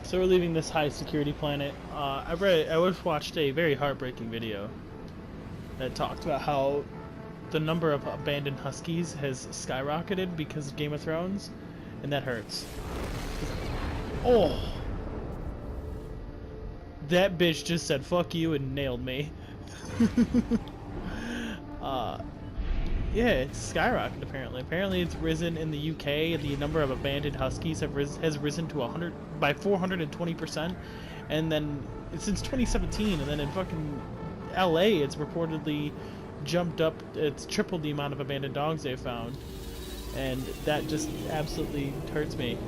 So we're leaving this high security planet. I watched a very heartbreaking video that talked about how the number of abandoned huskies has skyrocketed because of Game of Thrones, and that hurts. Oh, that bitch just said "fuck you" and nailed me. uh, yeah, it's skyrocketed apparently. Apparently, it's risen in the UK. The number of abandoned huskies has risen to 420%, and then since 2017, and then in fucking LA, it's reportedly jumped up. It's tripled the amount of abandoned dogs they've found, and that just absolutely hurts me.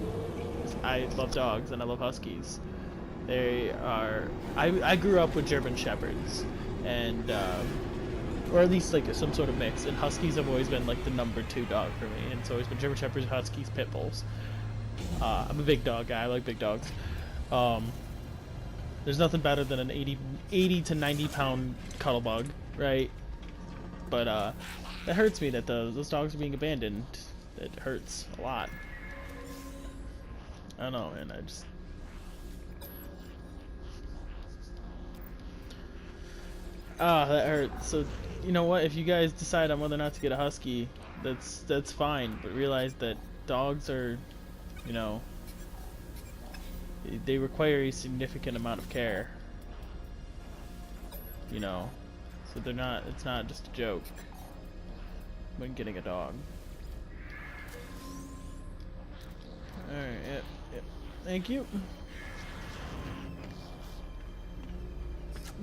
I love dogs and I love huskies. They are. I grew up with German shepherds, and or at least like some sort of mix. And huskies have always been like the number 2 dog for me, and it's always been German shepherds, huskies, pit bulls. I'm a big dog guy. I like big dogs. There's nothing better than an 80 to 90 pound cuddle bug, right? But it hurts me that those dogs are being abandoned. It hurts a lot. I don't know, man. That hurts. So, you know what? If you guys decide on whether or not to get a husky, that's fine. But realize that dogs are, you know, they require a significant amount of care. You know, so they're not. It's not just a joke when getting a dog. All right. Yep. Thank you.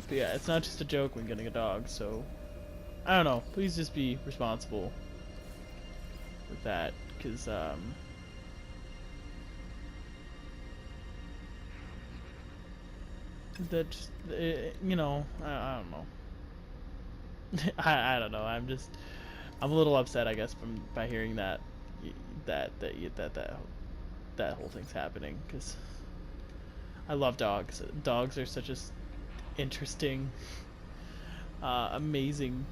But yeah, it's not just a joke when getting a dog, so I don't know. Please just be responsible with that, because that just, you know, I don't know. I don't know. I'm a little upset, I guess, by hearing that whole thing's happening, because I love dogs. Dogs are such a interesting, amazing,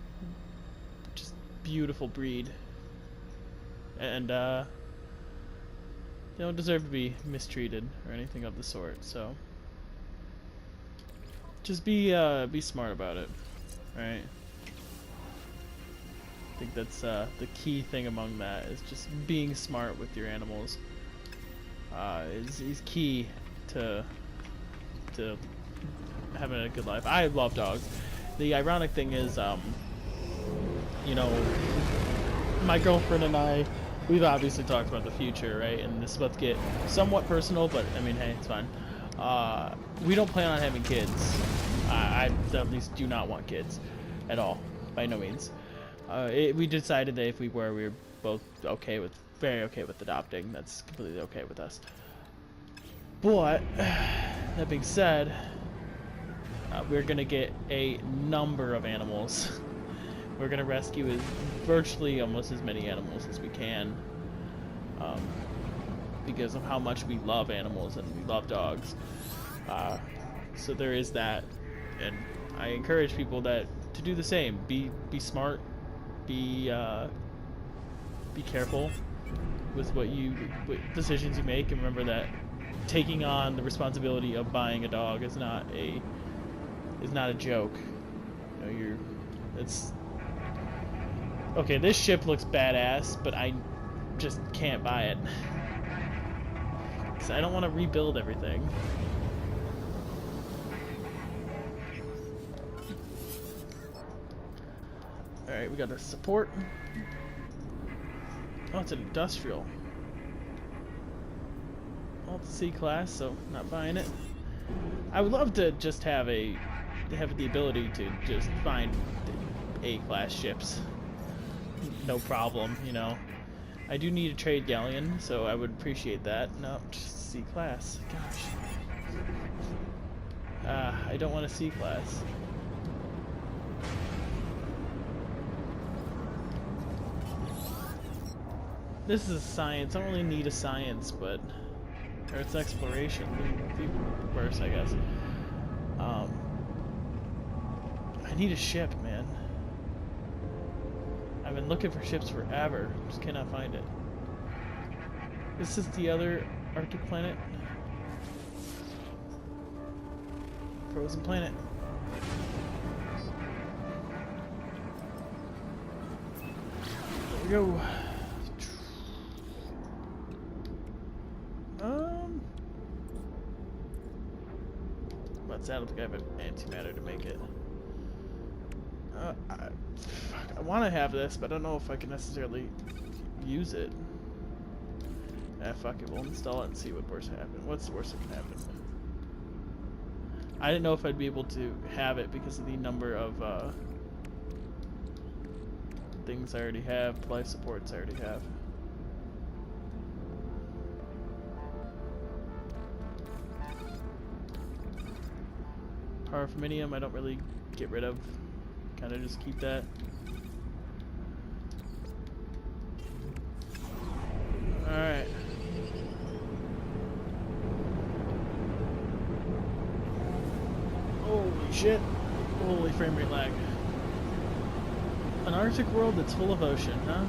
just beautiful breed, and they don't deserve to be mistreated or anything of the sort. So just be smart about it, right? I think that's the key thing among that is just being smart with your animals. Is key to having a good life. I love dogs. The ironic thing is, you know, my girlfriend and I, we've obviously talked about the future, right? And this is about to get somewhat personal, but I mean, hey, it's fine. We don't plan on having kids. I at least do not want kids at all, by no means. We decided that if we were both very okay with adopting. That's completely okay with us. But that being said, we're gonna get a number of animals. We're gonna rescue virtually almost as many animals as we can, because of how much we love animals and we love dogs. So there is that, and I encourage people to do the same. Be smart. Be careful with what decisions you make, and remember that taking on the responsibility of buying a dog is not a joke. You know, it's okay. This ship looks badass, but I just can't buy it because I don't want to rebuild everything. All right, we got the support. Oh, it's an industrial. Well, it's C-class, so not buying it. I would love to just have the ability to just find A-class ships. No problem, you know. I do need a trade galleon, so I would appreciate that. No, just C-class. Gosh. I don't want a C-class. This is a science. I don't really need a science, but or it's exploration. It's even worse, I guess. I need a ship, man. I've been looking for ships forever. Just cannot find it. This is the other Arctic planet. frozen planet. There we go. But I don't think I have an antimatter to make it. I want to have this, but I don't know if I can necessarily use it. Fuck it, we'll install it and see what worse happens. What's the worst that can happen? I didn't know if I'd be able to have it because of the number of things I already have, life supports I already have. Parafaminium I don't really get rid of. Kind of just keep that. Alright. Holy shit. Holy frame rate lag. An Arctic world that's full of ocean, huh?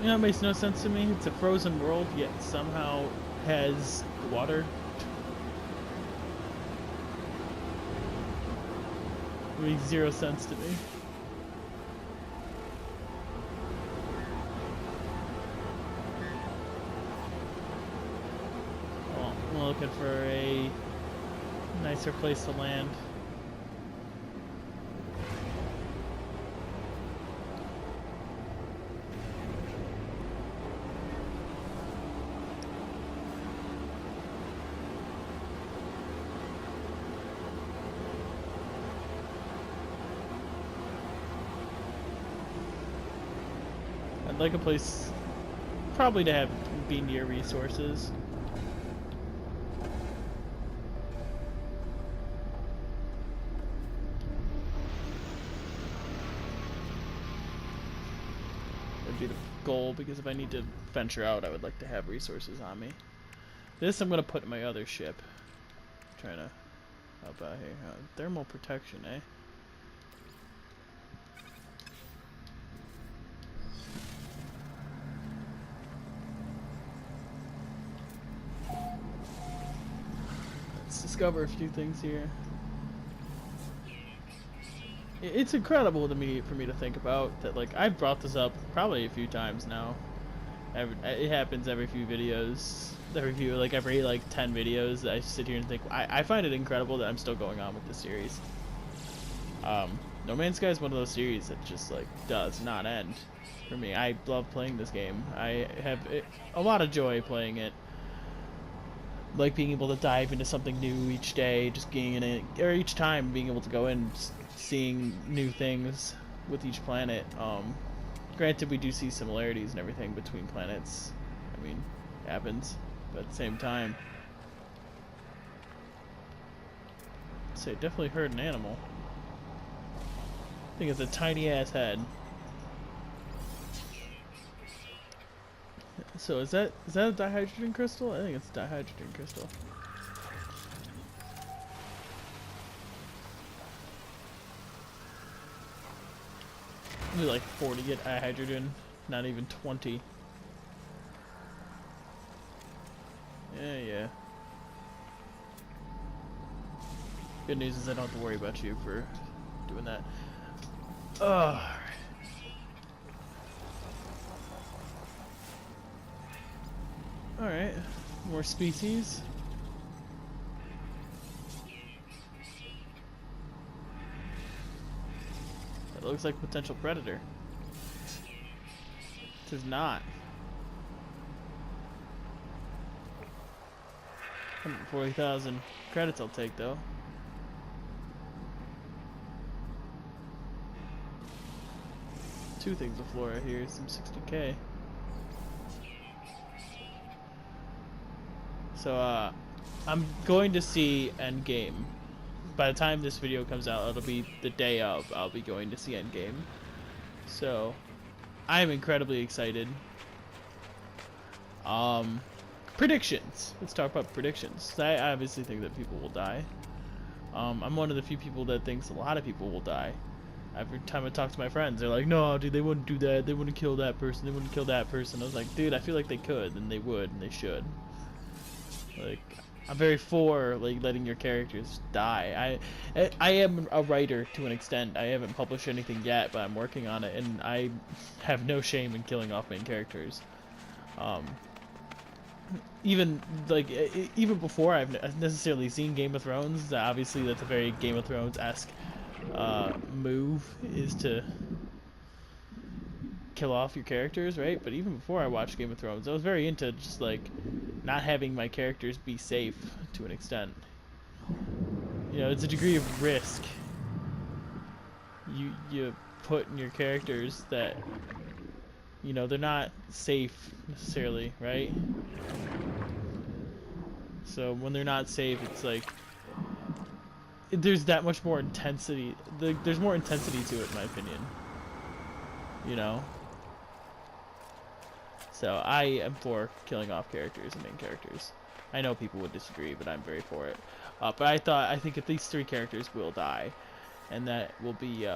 You know, it makes no sense to me. It's a frozen world, yet somehow has water. It makes zero sense to me. Well, I'm looking for a nicer place to land. I'd like a place probably to be near resources. That'd be the goal, because if I need to venture out, I would like to have resources on me. This I'm gonna put in my other ship. I'm trying to help out here. Thermal protection, eh? Discover a few things here. It's incredible to me for me to think about that. Like, I've brought this up probably a few times now. It happens every few videos. Every like 10 videos, I sit here and think. I find it incredible that I'm still going on with this series. No Man's Sky is one of those series that just like does not end for me. I love playing this game. I have a lot of joy playing it. Like being able to dive into something new each day, just getting in it, or each time being able to go in, seeing new things with each planet. Granted, we do see similarities and everything between planets. I mean, it happens, but at the same time, I'd say definitely heard an animal. I think it's a tiny ass head. So is that a dihydrogen crystal? I think it's a dihydrogen crystal. Only like 40 get dihydrogen, not even 20. Yeah. Good news is I don't have to worry about you for doing that. Oh. Alright, more species. That looks like a potential predator. It is not. 140,000 credits I'll take though. Two things of flora here, some 60k. So, I'm going to see Endgame. By the time this video comes out, it'll be the day of. I'll be going to see Endgame. So, I'm incredibly excited. Predictions. Let's talk about predictions. I obviously think that people will die. I'm one of the few people that thinks a lot of people will die. Every time I talk to my friends, they're like, no, dude, they wouldn't do that. They wouldn't kill that person. They wouldn't kill that person. I was like, dude, I feel like they could, and they would, and they should. Like, I'm very for like letting your characters die. I am a writer to an extent. I haven't published anything yet, but I'm working on it, and I have no shame in killing off main characters. Even like even before I've necessarily seen Game of Thrones. Obviously, that's a very Game of Thrones-esque move, is to kill off your characters, right? But even before I watched Game of Thrones, I was very into just like not having my characters be safe to an extent. You know, it's a degree of risk you put in your characters that, you know, they're not safe necessarily, right? So when they're not safe, it's like there's that much more intensity. There's more intensity to it, in my opinion. You know? So I am for killing off characters and main characters. I know people would disagree, but I'm very for it. But I think at least 3 characters will die, and that will be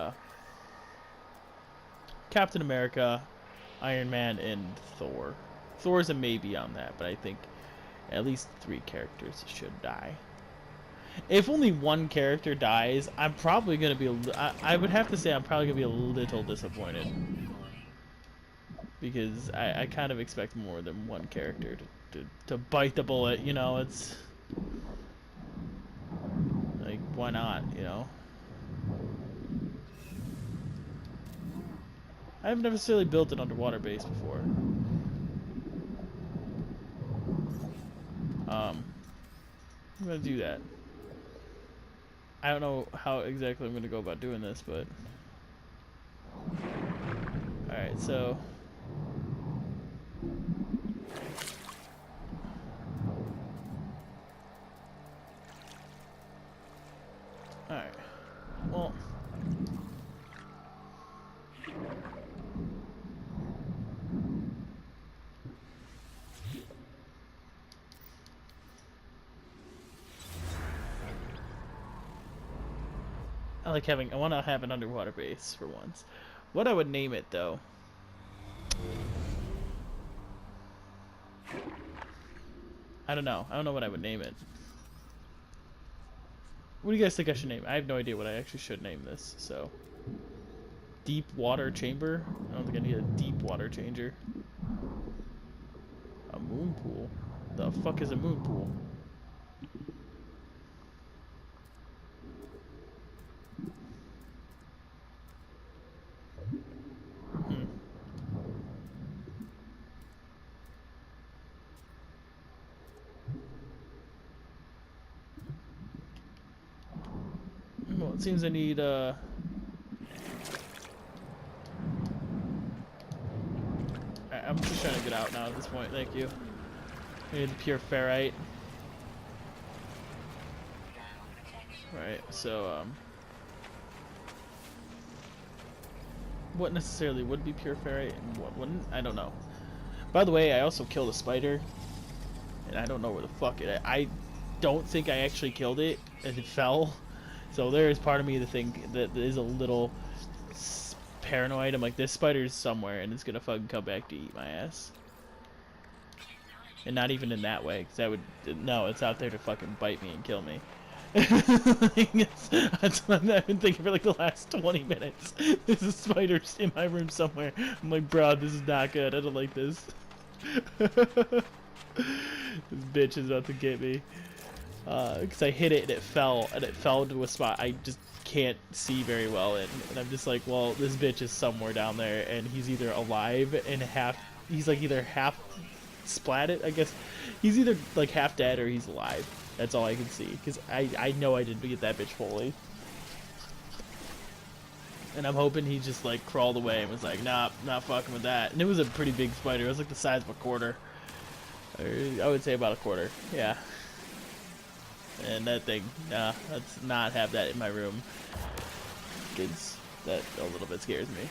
Captain America, Iron Man, and Thor. Thor's a maybe on that, but I think at least 3 characters should die. If only 1 character dies, I'm probably gonna be. I would have to say I'm probably gonna be a little disappointed, because I kind of expect more than 1 character to bite the bullet. You know, it's like, why not? You know, I haven't necessarily built an underwater base before. I'm gonna do that. I don't know how exactly I'm gonna go about doing this, but alright, so alright. Well, I want to have an underwater base for once. What I would name it, though, I don't know. I don't know what I would name it. What do you guys think I should name it? I have no idea what I actually should name this, so. Deep water chamber? I don't think I need a deep water changer. A moon pool? The fuck is a moon pool? Well, it seems I need, I'm just trying to get out now at this point, thank you. I need the pure ferrite. Right, so, what necessarily would be pure ferrite and what wouldn't? I don't know. By the way, I also killed a spider, and I don't know where the fuck I don't think I actually killed it, and it fell. So there is part of me to think that is a little paranoid. I'm like, this spider's somewhere, and it's gonna fucking come back to eat my ass. And not even in that way, because that would... No, it's out there to fucking bite me and kill me. That's what I've been thinking for like the last 20 minutes. There's a spider in my room somewhere. I'm like, bro, this is not good. I don't like this. This bitch is about to get me. Because I hit it and it fell into a spot I just can't see very well in. And I'm just like, well, this bitch is somewhere down there, and he's either alive and he's like either half splatted, I guess. He's either like half dead or he's alive. That's all I can see, because I know I didn't get that bitch fully. And I'm hoping he just like crawled away and was like, nah, not fucking with that. And it was a pretty big spider. It was like the size of a quarter. Or I would say about a quarter, yeah. And that thing, nah, let's not have that in my room, because that a little bit scares me.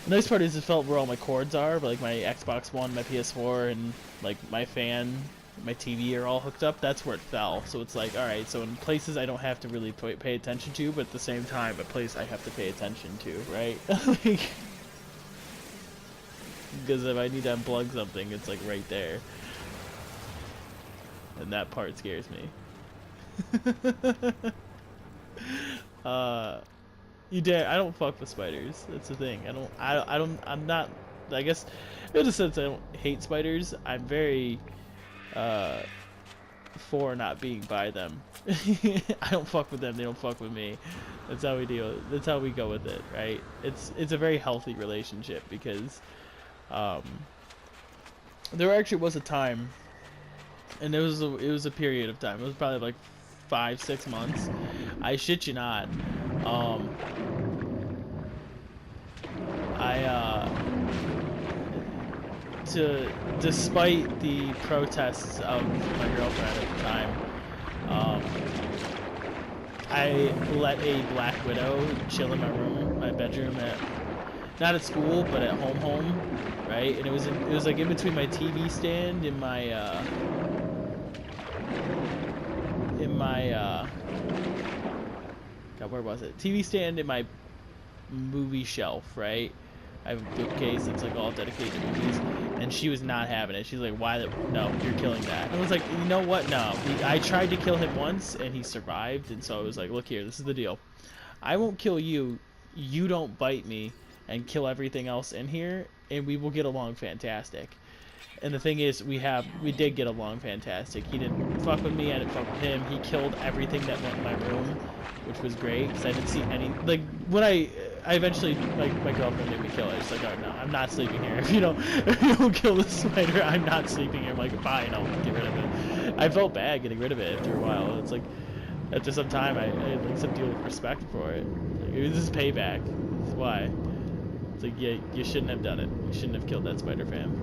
The nice part is it felt where all my cords are, like my Xbox One, my PS4, and like my fan my TV are all hooked up, that's where it fell. So it's like, alright, so in places I don't have to really pay attention to, but at the same time, a place I have to pay attention to, right? Like, because if I need to unplug something, it's like right there. And that part scares me. You dare? I don't fuck with spiders. That's the thing. I'm not. I guess, in a sense, I don't hate spiders. I'm very, for not being by them. I don't fuck with them. They don't fuck with me. That's how we deal. That's how we go with it, right? It's a very healthy relationship because, there actually was a time, and it was a period of time. It was probably like 5-6 months. I shit you not. Despite the protests of my girlfriend at the time, I let a Black Widow chill in my room, my bedroom, not at school, but at home, right? And it was like in between my TV stand and God, where was it? TV stand in my movie shelf, right? I have a bookcase that's like all dedicated to movies, and she was not having it. She's like, no, you're killing that. And I was like, you know what? No. I tried to kill him once, and he survived, and so I was like, look here, this is the deal. I won't kill you. You don't bite me and kill everything else in here, and we will get along fantastic. And the thing is, we did get along fantastic. He didn't fuck with me, I didn't fuck with him. He killed everything that went in my room, which was great, because I didn't see any, like, when I eventually, like, my girlfriend made me kill it. It's like, oh no, I'm not sleeping here. If you don't kill the spider, I'm not sleeping here. I'm like, fine, I'll get rid of it. I felt bad getting rid of it after a while. It's like, after some time, I had like some deal with respect for it. Like, this is payback. That's why. It's like, yeah, you shouldn't have done it. You shouldn't have killed that spider, fam.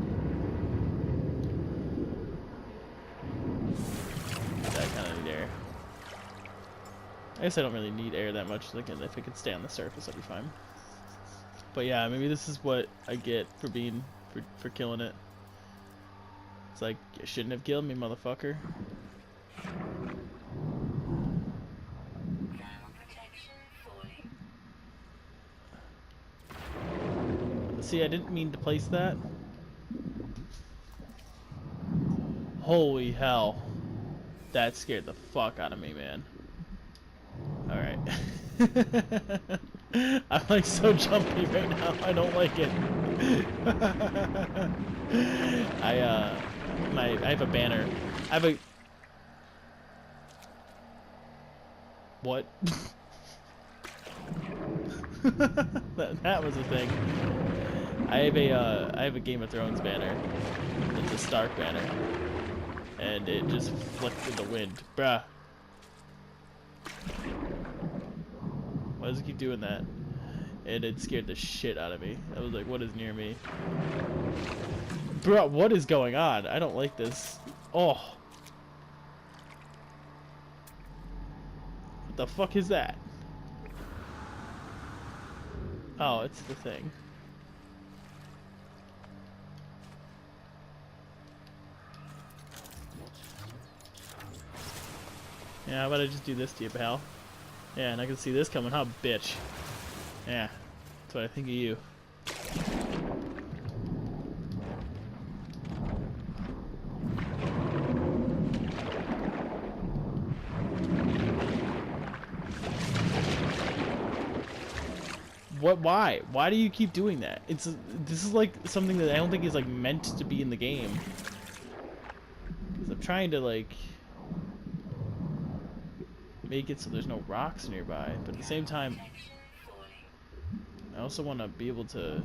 That kind of need air. I guess I don't really need air that much. Like, if it could stay on the surface, I'd be fine. But yeah, maybe this is what I get for being for killing it. It's like, you shouldn't have killed me, motherfucker. See, I didn't mean to place that. Holy hell. That scared the fuck out of me, man. Alright. I'm like so jumpy right now. I don't like it. I have a banner. I have a... What? that was a thing. I have a Game of Thrones banner. It's a Stark banner. And it just flicked in the wind. Bruh. Why does it keep doing that? And it scared the shit out of me. I was like, what is near me? Bruh, what is going on? I don't like this. Oh. What the fuck is that? Oh, it's the thing. Yeah, how about I just do this to you, pal? Yeah, and I can see this coming, huh, bitch? Yeah, that's what I think of you. What? Why? Why do you keep doing that? This is like something that I don't think is like meant to be in the game. 'Cause I'm trying to like make it so there's no rocks nearby, but at the same time, I also want to be able to.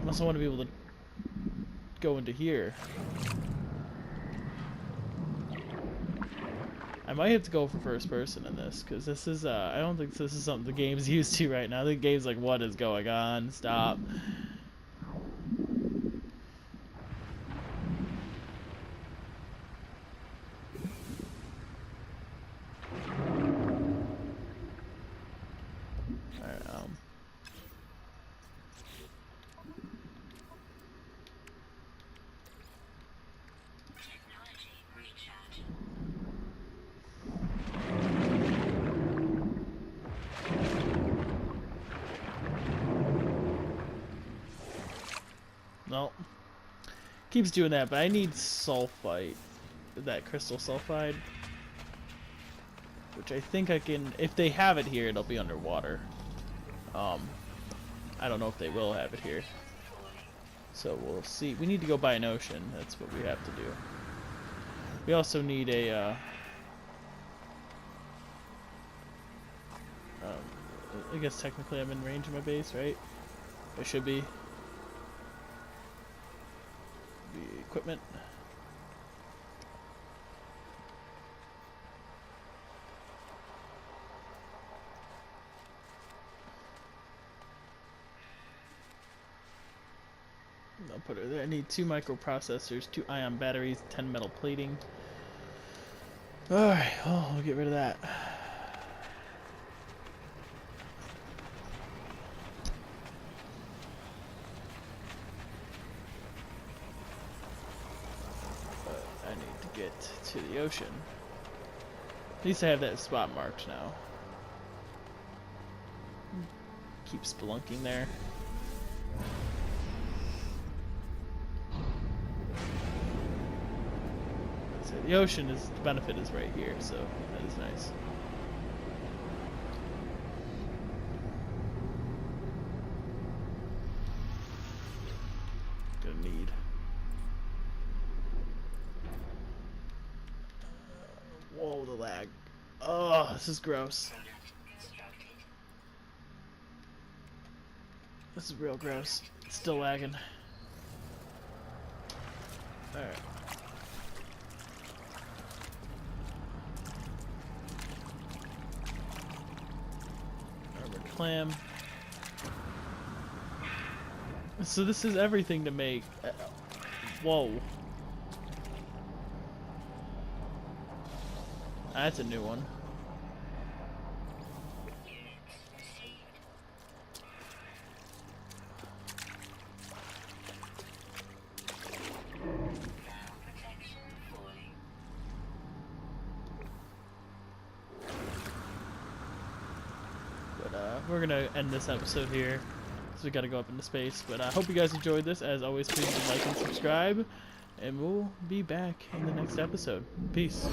I also want to be able to go into here. I might have to go for first person in this, because this is, I don't think this is something the game's used to right now. The game's like, what is going on? Stop. Alright, No. Keeps doing that, but I need sulfite. That crystal sulfide. Which I think I can... If they have it here, it'll be underwater. I don't know if they will have it here. So we'll see. We need to go by an ocean. That's what we have to do. We also need a... I guess technically I'm in range of my base, right? I should be. The equipment. I'll put it there. I need 2 microprocessors, 2 ion batteries, 10 metal plating. Alright, oh, we'll get rid of that. I need to get to the ocean. At least I have that spot marked now. Keep spelunking there. So the ocean is, the benefit is right here, so that is nice. Gonna need. Whoa, the lag. Oh, this is gross. This is real gross. It's still lagging. Alright. Armored clam. So this is everything to make. Whoa. That's a new one. We're gonna end this episode here, so we gotta go up into space. But I hope you guys enjoyed this. As always, please do like and subscribe, and we'll be back in the next episode. Peace.